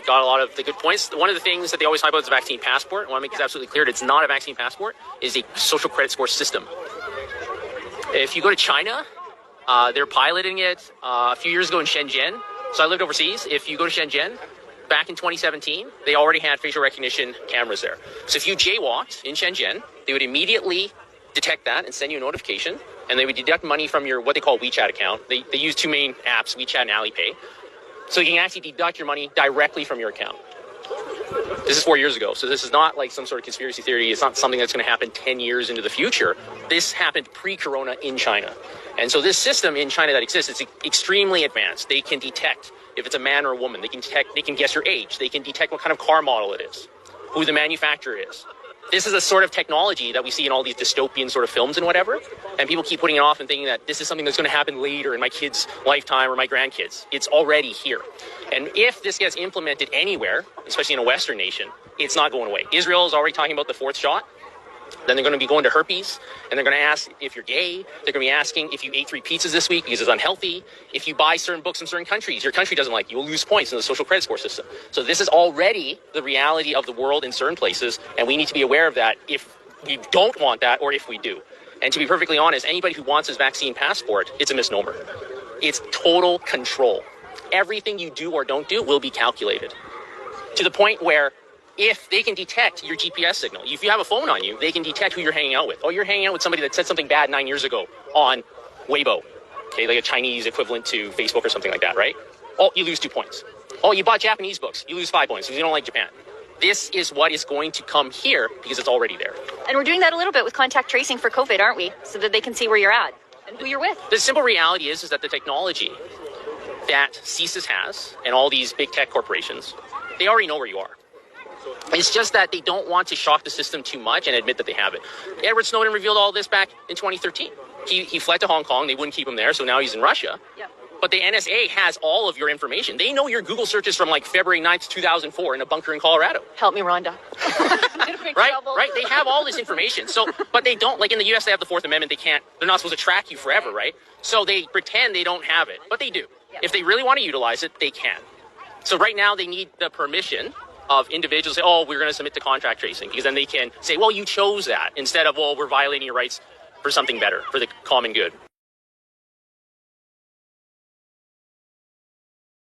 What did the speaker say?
got a lot of the good points. One of the things that they always talk about is a vaccine passport. I want to make this absolutely clear. It's not a vaccine passport. It's a social credit score system. If you go to China, they're piloting it a few years ago in Shenzhen. So I lived overseas. If you go to Shenzhen, back in 2017, they already had facial recognition cameras there. So if you jaywalked in Shenzhen, they would immediately detect that and send you a notification, and they would deduct money from your what they call WeChat account. They use two main apps, WeChat and Alipay. So you can actually deduct your money directly from your account. This is 4 years ago, so this is not like some sort of conspiracy theory. It's not something that's going to happen 10 years into the future. This happened pre-corona in China. And so this system in China that exists, it's extremely advanced. They can detect if it's a man or a woman. They can guess your age. They can detect what kind of car model it is, who the manufacturer is. This is a sort of technology that we see in all these dystopian sort of films and whatever. And people keep putting it off and thinking that this is something that's going to happen later in my kid's lifetime or my grandkids. It's already here. And if this gets implemented anywhere, especially in a Western nation, it's not going away. Israel is already talking about the 4th shot. Then they're going to be going to herpes, and they're going to ask if you're gay. They're going to be asking if you ate 3 pizzas this week because it's unhealthy. If you buy certain books from certain countries, your country doesn't like you, you'll lose points in the social credit score system. So this is already the reality of the world in certain places, and we need to be aware of that if we don't want that or if we do. And to be perfectly honest, anybody who wants this vaccine passport, it's a misnomer. It's total control. Everything you do or don't do will be calculated to the point where if they can detect your GPS signal, if you have a phone on you, they can detect who you're hanging out with. Oh, you're hanging out with somebody that said something bad 9 years ago on Weibo, okay, like a Chinese equivalent to Facebook or something like that, right? Oh, you lose 2 points. Oh, you bought Japanese books, you lose 5 points because you don't like Japan. This is what is going to come here because it's already there. And we're doing that a little bit with contact tracing for COVID, aren't we? So that they can see where you're at and who you're with. The simple reality is that the technology that CSIS has and all these big tech corporations, they already know where you are. It's just that they don't want to shock the system too much and admit that they have it. Edward Snowden revealed all this back in 2013. He fled to Hong Kong. They wouldn't keep him there, so now he's in Russia. Yep. But the NSA has all of your information. They know your Google searches from like February 9th, 2004 in a bunker in Colorado. Help me, Rhonda. Right? They have all this information. So, but they don't, like in the US, they have the 4th Amendment. They're not supposed to track you forever, right? So they pretend they don't have it, but they do. Yep. If they really want to utilize it, they can. So right now they need the permission of individuals say, oh, we're going to submit to contract tracing, because then they can say, well, you chose that, instead of, well, we're violating your rights for something better, for the common good.